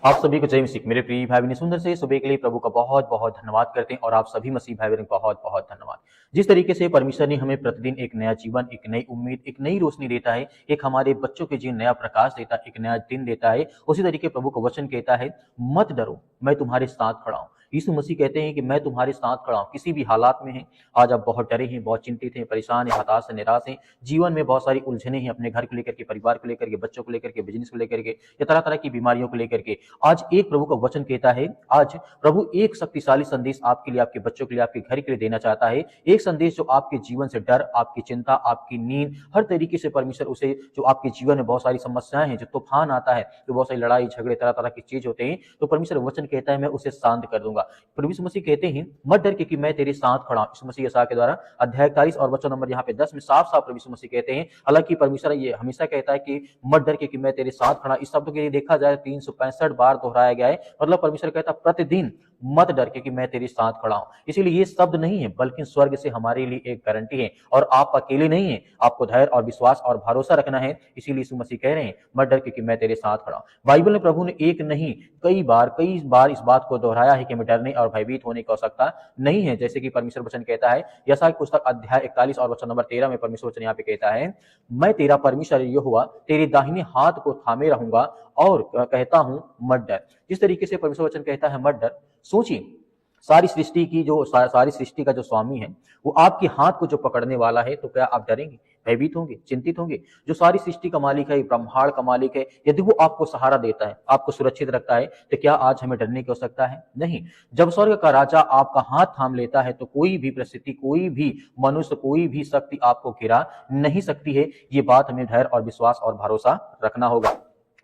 आप सभी को जय मसीह। मेरे प्रिय भाई बहन, सुंदर से सुबह के लिए प्रभु का बहुत बहुत धन्यवाद करते हैं और आप सभी मसीह भाई बहन बहुत बहुत धन्यवाद। जिस तरीके से परमेश्वर ने हमें प्रतिदिन एक नया जीवन, एक नई उम्मीद, एक नई रोशनी देता है, एक हमारे बच्चों के जीवन नया प्रकाश देता है, एक नया दिन देता है, उसी तरीके प्रभु का वचन कहता है, मत डरो, मैं तुम्हारे साथ खड़ा हूं। यीशु मसीह कहते हैं कि मैं तुम्हारे साथ खड़ा हूं किसी भी हालात में हैं। आज आप बहुत डरे हैं, बहुत चिंतित हैं, परेशान हैं, हताश हैं, निराश हैं, जीवन में बहुत सारी उलझने हैं, अपने घर को लेकर के, परिवार को लेकर के, बच्चों को लेकर के, बिजनेस को लेकर के, या तरह तरह की बीमारियों को लेकर के। आज एक प्रभु का वचन कहता है, आज प्रभु एक शक्तिशाली संदेश आपके लिए, आपके बच्चों के लिए, आपके घर के लिए देना चाहता है। एक संदेश जो आपके जीवन से डर, आपकी चिंता, आपकी नींद, हर तरीके से परमेश्वर उसे, जो आपके जीवन में बहुत सारी समस्याएं हैं, जो तूफान आता है, जो बहुत सारी लड़ाई झगड़े तरह तरह की चीज होते हैं, तो परमेश्वर वचन कहता है मैं उसे शांत कर दूंगा। प्रभु यीशु मसीह कहते हैं मत डर क्योंकि मैं तेरे साथ खड़ा हूं। यीशु मसीह यशायाह के द्वारा अध्याय 41 और वचन नंबर यहाँ पे 10 में साफ साफ प्रभु यीशु मसीह कहते हैं। हालांकि परमेश्वर ये हमेशा कहता है कि मत डर क्योंकि मैं तेरे साथ खड़ा। इस शब्द के लिए देखा जाए 365 बार दोहराया गया है। मतलब परमेश्वर कहता है प्रतिदिन मत डर क्योंकि मैं तेरे साथ खड़ा हूं। इसीलिए ये शब्द नहीं है बल्कि स्वर्ग से हमारे लिए एक गारंटी है और आप अकेले नहीं है। आपको धैर्य और विश्वास और भरोसा रखना है। इसीलिए यीशु मसीह कह रहे हैं मत डर क्योंकि मैं तेरे साथ खड़ा हूं। बाइबल में प्रभु ने एक नहीं कई बार इस बात को दोहराया है कि हमें डरने और भयभीत होने की आवश्यकता नहीं है। जैसे कि परमेश्वर वचन कहता है यशायाह की पुस्तक अध्याय 41 और वचन नंबर 13 में परमेश्वर वचन यहाँ पे कहता है, मैं तेरा परमेश्वर यहोवा तेरे दाहिने हाथ को थामे रहूंगा और कहता हूं मत डर। जिस तरीके से परमेश्वर वचन कहता है मत डर, सोचिए सारी सृष्टि का जो स्वामी है वो आपके हाथ को जो पकड़ने वाला है, तो क्या आप डरेंगे, भयभीत होंगे, चिंतित होंगे? जो सारी सृष्टि का मालिक है, ब्रह्मांड का मालिक है, यदि वो आपको सहारा देता है, आपको सुरक्षित रखता है, तो क्या आज हमें डरने की आवश्यकता है? नहीं। जब स्वर्ग का राजा आपका हाथ थाम लेता है तो कोई भी परिस्थिति, कोई भी मनुष्य, कोई भी शक्ति आपको गिरा नहीं सकती है। ये बात हमें धैर्य और विश्वास और भरोसा रखना होगा।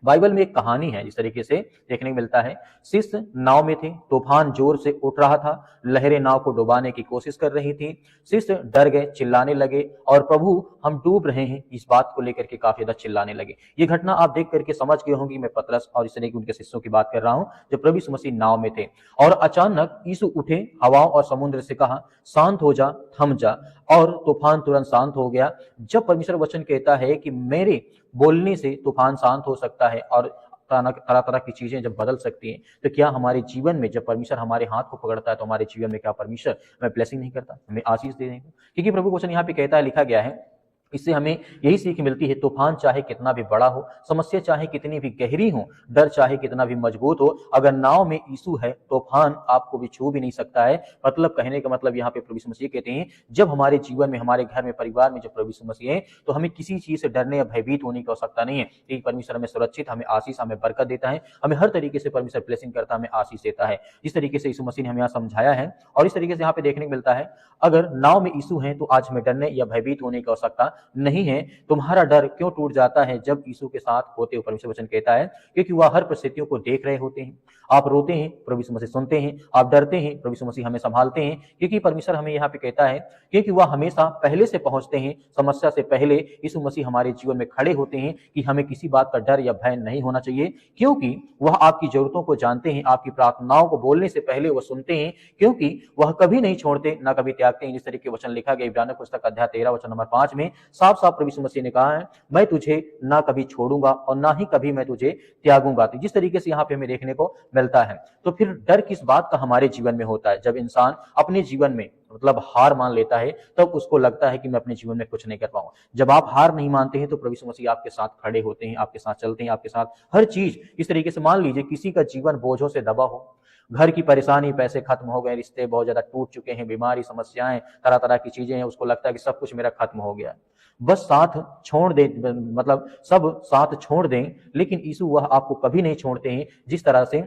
बाइबल में एक कहानी है जिस तरीके से देखने को मिलता है। शिष्य नाव में थे, तूफान जोर से उठ रहा था, लहरें नाव को डुबाने की कोशिश कर रही थी। शिष्य डर गए, चिल्लाने लगे और प्रभु हम डूब रहे हैं, इस बात को लेकर के काफी ज्यादा चिल्लाने लगे। ये घटना आप देख करके समझ गए होंगे मैं पतरस और इस तरह के उनके शिष्यों की बात कर रहा हूं जब प्रभु यीशु मसीह नाव में थे। और अचानक यीशु उठे, हवाओं और समुद्र से कहा शांत हो जा, थम जा, और तूफान तुरंत शांत हो गया। जब परमेश्वर वचन कहता है कि मेरे बोलने से तूफान शांत हो सकता है और तरह तरह की चीजें जब बदल सकती हैं, तो क्या हमारे जीवन में जब परमेश्वर हमारे हाथ को पकड़ता है तो हमारे जीवन में क्या परमेश्वर हमें ब्लेसिंग नहीं करता, हमें आशीष देने को? क्योंकि प्रभु वचन यहाँ पे कहता है, लिखा गया है, इससे हमें यही सीख मिलती है, तूफान चाहे कितना भी बड़ा हो, समस्या चाहे कितनी भी गहरी हो, डर चाहे कितना भी मजबूत हो, अगर नाव में यीशु है तूफान आपको भी छू भी नहीं सकता है। मतलब कहने का मतलब यहाँ पे प्रभु यीशु मसीह कहते हैं जब हमारे जीवन में, हमारे घर में, परिवार में जब प्रभु यीशु मसीह है तो हमें किसी चीज से डरने या भयभीत होने की आवश्यकता नहीं है। क्योंकि परमेश्वर हमें सुरक्षित, हमें आशीष, हमें बरकत देता है, हमें हर तरीके से परमेश्वर ब्लेसिंग करता है, हमें आशीष देता है। जिस तरीके से यीशु मसीह ने हमें यहाँ समझाया है और इस तरीके से यहाँ पे देखने को मिलता है, अगर नाव में यीशु है तो आज हमें डरने या भयभीत होने की आवश्यकता नहीं है। तुम्हारा डर क्यों टूट जाता है जब यीशु के साथ होते हो? परमेश्वर वचन कहता है क्योंकि वह हर परिस्थितियों को देख रहे होते हैं। आप रोते हैं, प्रभु यीशु मसीह सुनते हैं। आप डरते हैं, प्रभु यीशु मसीह हमें संभालते हैं। क्योंकि परमेश्वर हमें यहाँ पे कहता है क्योंकि वह हमेशा पहले से पहुंचते हैं, समस्या से पहले यीशु मसीह हमारे जीवन में खड़े होते हैं कि हमें किसी बात का डर या भय नहीं होना चाहिए। क्योंकि वह आपकी जरूरतों को जानते हैं, आपकी प्रार्थनाओं को बोलने से पहले वह सुनते हैं, क्योंकि वह कभी नहीं छोड़ते ना कभी त्यागते हैं। जिस तरीके वचन लिखा गया इब्रानियों पुस्तक अध्याय 13 वचन नंबर 5 में साफ साफ प्रभु यीशु मसीह ने कहा है, मैं तुझे ना कभी छोड़ूंगा और ना ही कभी मैं तुझे त्यागूंगा। तो जिस तरीके से यहाँ पे हमें देखने को मिलता है, तो फिर डर किस बात का हमारे जीवन में होता है? जब इंसान अपने जीवन में मतलब हार मान लेता है तब उसको लगता है कि मैं अपने जीवन में कुछ नहीं कर पाऊंगा। जब आप हार नहीं मानते हैं तो प्रभु यीशु मसीह आपके साथ खड़े होते हैं, आपके साथ चलते हैं, आपके साथ हर चीज। इस तरीके से मान लीजिए किसी का जीवन बोझों से दबा हो, घर की परेशानी, पैसे खत्म हो गए, रिश्ते बहुत ज्यादा टूट चुके हैं, बीमारी, समस्याएं, तरह तरह की चीजें हैं, उसको लगता है कि सब कुछ मेरा खत्म हो गया, बस साथ छोड़ दे, मतलब सब साथ छोड़ दें, लेकिन यीशु वह आपको कभी नहीं छोड़ते हैं। जिस तरह से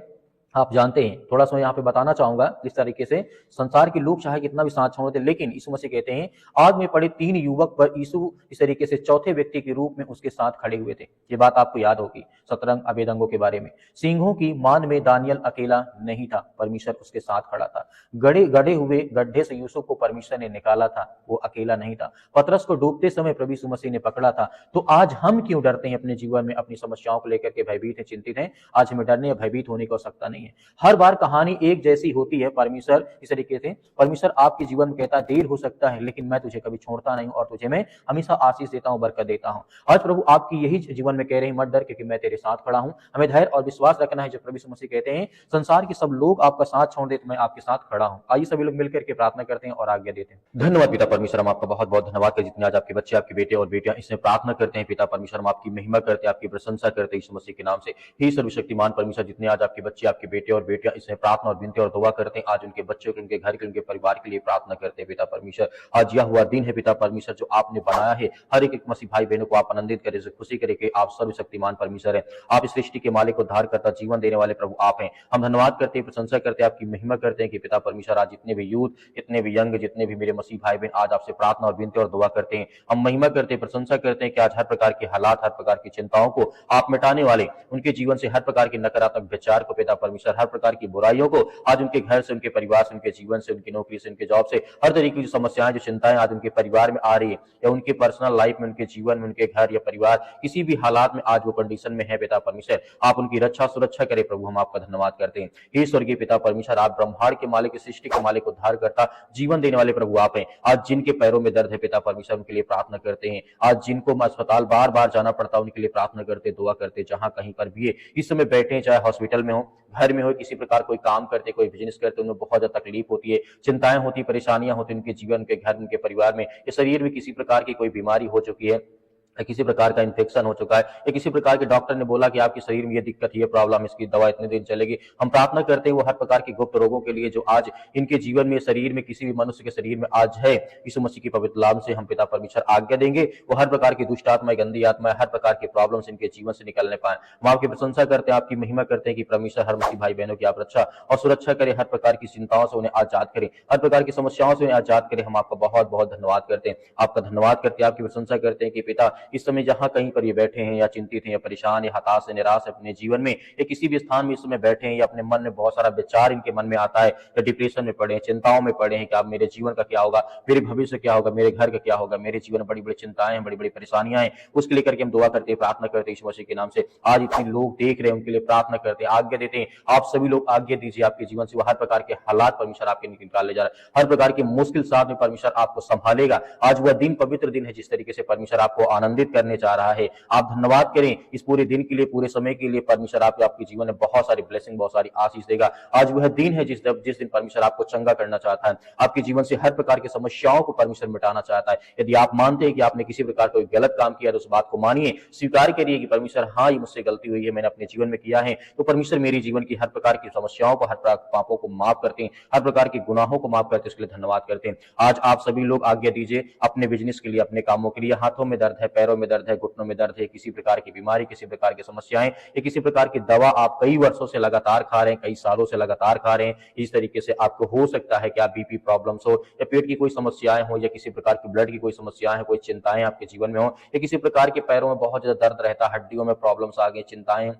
आप जानते हैं, थोड़ा सा यहाँ पे बताना चाहूंगा, जिस तरीके से संसार के लोग चाहे कितना भी साथ छोड़ दे, लेकिन यीशु मसीह कहते हैं आग में पड़े 3 युवक पर यीशु इस तरीके से चौथे व्यक्ति के रूप में उसके साथ खड़े हुए थे। ये बात आपको याद होगी सतरंग अभेदंगों के बारे में। सिंहों की मान में दानियल अकेला नहीं था, परमेश्वर उसके साथ खड़ा था। गड़े हुए गड्ढे से यूसुफ को परमेश्वर ने निकाला था, वो अकेला नहीं था। पतरस को डूबते समय प्रभु यीशु मसीह ने पकड़ा था। तो आज हम क्यों डरते हैं अपने जीवन में, अपनी समस्याओं को लेकर के भयभीत हैं, चिंतित हैं? आज हमें डरने या भयभीत होने की आवश्यकता नहीं है। है। हर बार कहानी एक जैसी होती है। परमेश्वर इस तरीके से परमेश्वर आपके जीवन में कहता है देर हो सकता है लेकिन मैं तुझे कभी छोड़ता नहीं हूं और तुझे मैं हमेशा आशीष देता हूं, बरकत देता हूं। आज प्रभु आपकी यही जीवन में कह रहे हैं, मत डर क्योंकि मैं तेरे साथ खड़ा हूं। हमें धैर्य और विश्वास रखना है। जो प्रभु यीशु मसीह कहते हैं संसार के सब लोग आपका साथ छोड़ दे तो मैं आपके साथ खड़ा हूं। आइए सभी लोग मिलकर के प्रार्थना करते हैं और आज्ञा देते हैं। धन्यवाद पिता परमेश्वर, हम आपका बहुत बहुत धन्यवाद करते हैं जितने आज आपके बच्चे, आपके बेटे और बेटियां इसमें प्रार्थना करते हैं। पिता परमेश्वर हम आपकी महिमा करते हैं, आपकी प्रशंसा करते हैं यीशु मसीह के नाम से। हे सर्वशक्तिमान परमेश्वर, जितने आज आपके बच्चे, आपके बेटे और बेटियां इसमें प्रार्थना और विनती और दुआ करते हैं, आज उनके बच्चों के, उनके घर के, उनके परिवार के लिए प्रार्थना करते हैं। पिता परमेश्वर आज यह हुआ दिन है पिता परमेश्वर जो आपने बनाया है, हर एक मसीह भाई बहनों को आप आनंदित करें, खुशी करें कि आप सर्वशक्तिमान परमेश्वर है। आप इस सृष्टि के मालिक, उद्धार करता, जीवन देने वाले प्रभु आप हैं। हम धन्यवाद करते हैं, प्रशंसा करते हैं, आपकी महिमा करते हैं कि पिता परमेश्वर आज जितने भी यूथ, जितने भी यंग, जितने भी मेरे मसीह भाई बहन आज आपसे प्रार्थना और विनती और दुआ करते हैं। हम महिमा करते हैं, प्रशंसा करते हैं कि आज हर प्रकार के हालात, हर प्रकार की चिंताओं को आप मिटाने वाले, उनके जीवन से हर प्रकार के नकारात्मक विचार को पिता परमेश्वर, हर प्रकार की बुराइयों को आज उनके घर से, उनके परिवार से, उनके जीवन से, उनकी नौकरी से, उनके जॉब से, हर तरीके की समस्याएं, जो चिंताएं आज उनके परिवार में आ रही है या उनके पर्सनल लाइफ में, उनके जीवन में, उनके घर या परिवार किसी भी हालात में आज वो कंडीशन में है पिता परमेश्वर, आप उनकी रक्षा सुरक्षा करें प्रभु। हम आपका धन्यवाद करते हैं। हे स्वर्गीय पिता परमेश्वर, आप ब्रह्मांड के मालिक, सृष्टि के मालिक, उद्धार करता, जीवन देने वाले प्रभु आप हैं। आज जिनके पैरों में दर्द है पिता परमेश्वर उनके लिए प्रार्थना करते हैं। आज जिनको अस्पताल बार बार जाना पड़ता है उनके लिए प्रार्थना करते, दुआ करते, जहां कहीं पर भी इस समय बैठे हैं, चाहे हॉस्पिटल में हो, घर में हो, किसी प्रकार कोई काम करते, कोई बिजनेस करते, उन्हें बहुत ज्यादा तकलीफ होती है, चिंताएं होती, परेशानियां होती उनके जीवन के, घर, उनके परिवार में, या शरीर में किसी प्रकार की कोई बीमारी हो चुकी है, किसी प्रकार का इन्फेक्शन हो चुका है, या किसी प्रकार के डॉक्टर ने बोला कि आपके शरीर में ये दिक्कत, ये प्रॉब्लम, इसकी दवा इतने दिन चलेगी। हम प्रार्थना करते हैं वो हर प्रकार के गुप्त रोगों के लिए जो आज इनके जीवन में, शरीर में, किसी भी मनुष्य के शरीर में आज है, यीशु मसीह की पवित्र नाम से हम पिता परमेश्वर आज्ञा देंगे वो हर प्रकार की दुष्ट आत्मा, गंदी आत्मा, हर प्रकार के प्रॉब्लम्स इनके जीवन से निकलने पाए। हम आपकी प्रशंसा करते हैं, आपकी महिमा करते हैं कि परमेश्वर हर मसीह भाई बहनों की आप रक्षा और सुरक्षा करें, हर प्रकार की चिंताओं से उन्हें आजाद करें, हर प्रकार की समस्याओं से उन्हें आजाद करें। हम आपका बहुत बहुत धन्यवाद करते हैं, आपका धन्यवाद करते हैं, आपकी प्रशंसा करते हैं कि पिता इस समय जहां कहीं पर ये बैठे हैं या चिंतित हैं या परेशान या हताश है, निराश है अपने जीवन में, या किसी भी स्थान में इस समय बैठे हैं या अपने मन में बहुत सारा विचार इनके मन में आता है, या डिप्रेशन में पड़े हैं, चिंताओं में पड़े हैं कि अब मेरे जीवन का क्या होगा, मेरे भविष्य क्या होगा, मेरे घर का क्या होगा, मेरे जीवन में बड़ी बड़ी चिंताएं हैं, बड़ी बड़ी परेशानियां हैं, उसके लेकर के हम दुआ करते हैं, प्रार्थना करते हैं यीशु मसीह के नाम से। आज इतने लोग देख रहे हैं उनके लिए प्रार्थना करते हैं, आज्ञा देते हैं, आप सभी लोग आज्ञा दीजिए आपके जीवन से वो हर प्रकार के हालात परमेश्वर आपके निकाल ले जा रहा है, हर प्रकार की मुश्किल साथ में परमेश्वर आपको संभालेगा। आज वह दिन पवित्र दिन है जिस तरीके से परमेश्वर आपको आनंदित करने जा रहा है। आप धन्यवाद करें इस पूरे दिन के लिए, पूरे समय के लिए। परमेश्वर आपके जीवन में बहुत सारी ब्लेसिंग, बहुत सारी आशीष देगा। आज वह दिन है जिस दिन परमेश्वर आपको चंगा करना चाहता है, आपके जीवन से हर प्रकार की समस्याओं को परमेश्वर मिटाना चाहता है। यदि आप मानते हैं कि आपने किसी प्रकार कोई गलत काम किया तो उस बात को मानिए, स्वीकार करिए कि परमेश्वर हाँ, ये मुझसे गलती हुई है, मैंने अपने जीवन में किया है, तो परमेश्वर मेरे जीवन की हर प्रकार की समस्याओं को, हर प्रकार पापों को माफ करते हैं, हर प्रकार के गुनाहों को माफ करते हैं, उसके लिए धन्यवाद करते हैं। आज आप सभी लोग आज्ञा दीजिए अपने बिजनेस के लिए, अपने कामों के लिए, हाथों में दर्द है, पैरों में दर्द है, घुटनों में दर्द है, किसी प्रकार की बीमारी, किसी प्रकार की समस्याएं, या किसी प्रकार की दवा आप कई वर्षों से लगातार खा रहे हैं, कई सालों से लगातार खा रहे हैं, इस तरीके से आपको हो सकता है कि आप बीपी प्रॉब्लम्स हो, या पेट की कोई समस्याएं हो, या किसी प्रकार की ब्लड की कोई समस्याएं हो, कोई चिंताएं आपके जीवन में हो, या किसी प्रकार के पैरों में बहुत ज्यादा दर्द रहता है, हड्डियों में प्रॉब्लम्स आ गई, चिंताएं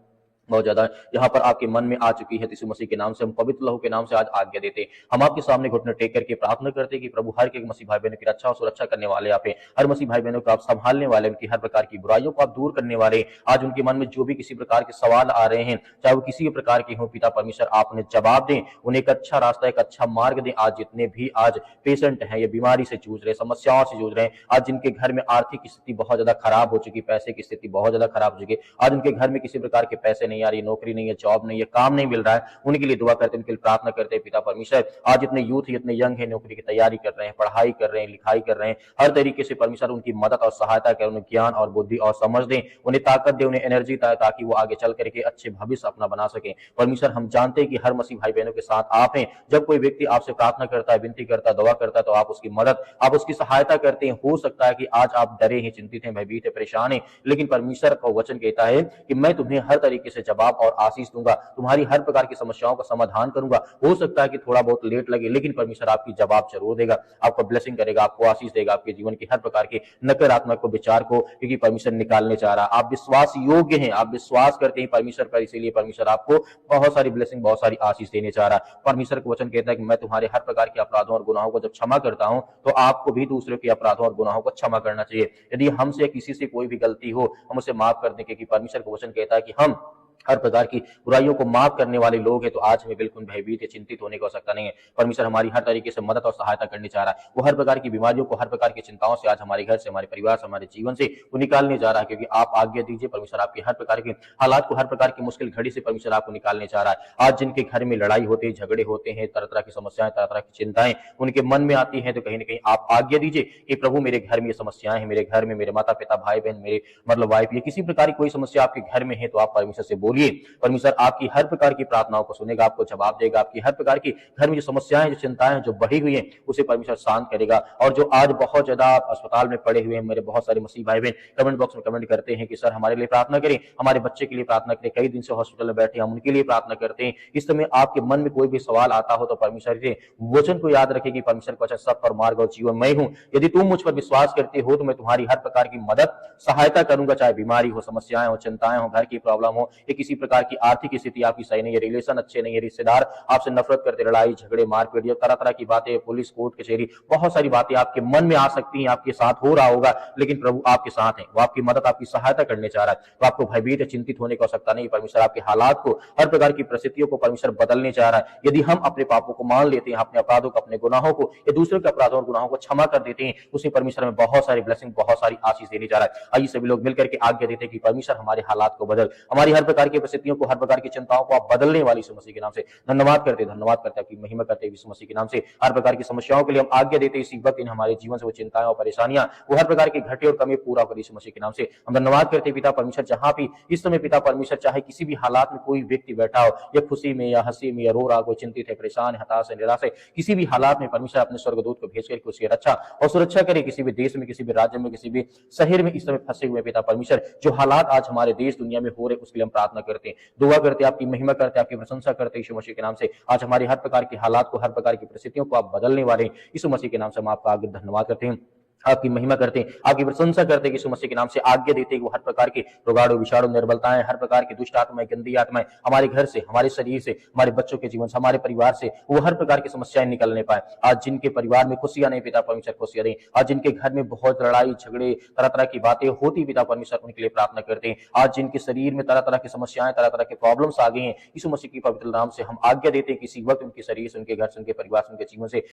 बहुत ज्यादा यहाँ पर आपके मन में आ चुकी है, यीशु मसीह के नाम से हम पवित्र लहू के नाम से आज आज्ञा देते हैं। हम आपके सामने घुटने टेक करके प्रार्थना करते हैं कि प्रभु हर एक मसीह भाई बहनों की रक्षा और सुरक्षा करने वाले आप हैं, हर मसीह भाई बहनों को आप संभालने वाले, उनकी हर प्रकार की बुराइयों को आप दूर करने वाले। आज उनके मन में जो भी किसी प्रकार के सवाल आ रहे हैं, चाहे वो किसी भी प्रकार के हो, पिता परमेश्वर आप उन्हें जवाब दें, उन्हें एक अच्छा रास्ता, एक अच्छा मार्ग दें। आज जितने भी आज पेशेंट हैं, ये बीमारी से जूझ रहे, समस्याओं से जूझ रहे हैं, आज जिनके घर में आर्थिक स्थिति बहुत ज्यादा खराब हो चुकी, पैसे की स्थिति बहुत ज्यादा खराब हो चुकी, आज उनके घर में किसी प्रकार के पैसे नहीं आ रही, नौकरी नहीं है, जॉब नहीं है, काम नहीं मिल रहा है, उनके लिए दुआ करते हैं, उनके लिए प्रार्थना करते हैं। पिता परमेश्वर आज इतने यूथ, इतने यंग है, नौकरी की तैयारी कर रहे हैं, पढ़ाई कर रहे हैं, लिखाई कर रहे हैं, हर तरीके से परमेश्वर उनकी मदद और सहायता करें, उन्हें ज्ञान और बुद्धि और समझ दें, उन्हें ताकत दें, उन्हें एनर्जी दें, ताकि वो आगे चल करके अच्छे भविष्य अपना बना सके। परमेश्वर हम जानते हैं कि हर मसीह भाई बहनों के साथ आप हैं। जब कोई व्यक्ति आपसे प्रार्थना करता है, विनती करता है, दुआ करता है, तो आप उसकी मदद, आप उसकी सहायता करते हैं। हो सकता है कि आज आप डरे हैं, चिंतित हैं, भयभीत हैं, परेशान हैं, लेकिन परमेश्वर का वचन कहता है कि मैं तुम्हें हर तरीके से जवाब और आशीष दूंगा, तुम्हारी हर प्रकार की समस्याओं का समाधान करूंगा। हो सकता है कि थोड़ा बहुत लेट लगे, लेकिन परमेश्वर आपकी जवाब जरूर देगा, आपको ब्लेसिंग करेगा, आपको आशीष देगा, आपके जीवन की हर प्रकार के नकारात्मक विचार को, क्योंकि परमेश्वर निकालने चाह रहा है। आप विश्वास योग्य हैं, आप विश्वास करते हैं परमेश्वर पर, इसीलिए परमेश्वर आपको बहुत सारी ब्लेसिंग, बहुत सारी आशीष देने चाह रहा है। परमेश्वर का वचन कहता है कि मैं तुम्हारे हर प्रकार के अपराधों और गुनाहों को जब क्षमा करता हूं, तो आपको भी दूसरों के अपराधों और गुनाहों को क्षमा करना चाहिए। यदि हमसे किसी से कोई भी गलती हो, हम उसे माफ कर दें, क्योंकि परमेश्वर का वचन कहता है कि हम हर प्रकार की बुराइयों को माफ करने वाले लोग हैं, तो आज हमें बिल्कुल भयभीत या चिंतित होने की आवश्यकता नहीं है। परमेश्वर हमारी हर तरीके से मदद और सहायता करनी चाह रहा है। वो हर प्रकार की बीमारियों को, हर प्रकार की चिंताओं से आज हमारे घर से, हमारे परिवार से, हमारे जीवन से वो निकालने जा रहा है, क्योंकि आप आज्ञा दीजिए, परमेश्वर आपके हर प्रकार के हालात को, हर प्रकार की मुश्किल घड़ी से परमेश्वर आपको निकालने जा रहा है। आज जिनके घर में लड़ाई होती है, झगड़े होते हैं, तरह तरह की समस्याएं, तरह तरह की चिंताएं उनके मन में आती हैं, तो कहीं ना कहीं आप आज्ञा दीजिए कि प्रभु मेरे घर में ये समस्याएं हैं, मेरे घर में मेरे माता पिता, भाई बहन, मेरे मतलब वाइफ, ये किसी प्रकार की कोई समस्या आपके घर में है, तो आप परमेश्वर से बोलिए। परमेश्वर आपकी हर प्रकार की प्रार्थनाओं को सुनेगा, आपको जवाब देगा। आपकी हर प्रकार की घर में जो समस्याएं, जो चिंताएं जो बढ़ी हुई हैं, उसे परमेश्वर शांत करेगा। और जो आज बहुत ज्यादा आप अस्पताल में पड़े हुए हैं, मेरे बहुत सारे मसीह भाई बहन कमेंट बॉक्स में कमेंट करते हैं कि सर हमारे लिए प्रार्थना करें, हमारे बच्चे के लिए प्रार्थना करें, कई दिन से हॉस्पिटल में बैठे, हम उनके लिए प्रार्थना करते हैं। इस समय आपके मन में कोई भी सवाल आता हो, तो परमेश्वर के वचन को याद रखें कि परमेश्वर का वचन सब पर मार्ग और जीवन मैं हूं। यदि तुम मुझ पर विश्वास करते हो, तो मैं तुम्हारी हर प्रकार की मदद सहायता करूंगा, चाहे बीमारी हो, समस्याएं हो, चिंताएं हो, घर की प्रॉब्लम हो, या किसी प्रकार की आर्थिक स्थिति आपकी सही नहीं है, रिलेशन अच्छे नहीं है, रिश्तेदार आपसे नफरत करते, लड़ाई झगड़े मारपीट, या तरह तरह की बातें, पुलिस कोर्ट कचहरी, बहुत सारी बातें आपके मन में आ सकती हैं, आपके साथ हो रहा होगा, लेकिन प्रभु आपके साथ है, वो आपकी मदद, आपकी सहायता करने चाह रहा है। तो आपको भयभीत या चिंतित होने की आवश्यकता नहीं। परमेश्वर आपके हालात को, हर प्रकार की परिस्थितियों को परमेश्वर बदलने चाह रहा है। यदि हम अपने पापों को मान लेते हैं, अपने अपराधों को, अपने गुनाहों को, या दूसरों के अपराधों और गुनाहों को क्षमा कर देते हैं, उसी परमेश्वर हमें बहुत सारी ब्लेसिंग, बहुत सारी आशीष देने जा रहा है। आइए सभी लोग मिलकर के आज्ञा देते हैं कि परमेश्वर हमारे हालात को बदल, हमारी हर प्रकार की परिस्थितियों को, हर प्रकार की चिंताओं को आप बदलने वाली यीशु मसीह के नाम से धन्यवाद करते, आपकी महिमा करते यीशु मसीह के नाम से। हर प्रकार की समस्याओं के लिए हम आज्ञा देते इसी वक्त, इन हमारे जीवन से वो चिंताएं और परेशानियां, वो हर प्रकार की घटे और कमी पूरा कर यीशु मसीह के नाम से हम धन्यवाद करते पिता परमेश्वर। जहां भी इस समय पिता परमेश्वर, चाहे किसी भी हालात में कोई व्यक्ति बैठा हो, या खुशी में या हंसी में या रो रहा, कोई चिंतित है, परेशान है, हताश है, निराश है, किसी भी हालात में परमेश्वर अपने स्वर्गदूत को भेज करके उसकी रक्षा और सुरक्षा करे। किसी भी देश में, किसी भी राज्य में, किसी भी शहर में इस समय फंसे हुए पिता परमेश्वर, जो हालात आज हमारे देश दुनिया में हो रहे, उसके लिए हम प्रार्थना करते हैं, दुआ करते, आपकी महिमा करते, आपकी प्रशंसा करते यीशु मसीह के नाम से। आज हमारी हर प्रकार के हालात को, हर प्रकार की परिस्थितियों को आप बदलने वाले हैं, यीशु मसीह के नाम से हम आपका धन्यवाद करते हैं, आपकी महिमा करते हैं, आपकी प्रशंसा करते हैं। यीशु मसीह के नाम से आज्ञा देते हैं कि वो हर प्रकार की रोगाणु, विषाणु, निर्बलताएं, हर प्रकार की दुष्ट आत्माएं, गंदी आत्माएं हमारे घर से, हमारे शरीर से, हमारे बच्चों के जीवन से, हमारे परिवार से वो हर प्रकार की समस्याएं निकलने पाए। आज जिनके परिवार में खुशियां नहीं, पिता परमेश्वर खुशियां दें। आज जिनके घर में बहुत लड़ाई झगड़े, तरह तरह की बातें होती, पिता परमेश्वर उनके लिए प्रार्थना करते हैं। आज जिनके शरीर में तरह तरह की समस्याएं, तरह तरह के प्रॉब्लम्स आ गई हैं, यीशु मसीह की पवित्र नाम से हम आज्ञा देते हैं कि इसी वक्त उनके शरीर से, उनके घर से, उनके परिवार से, उनके जीवन से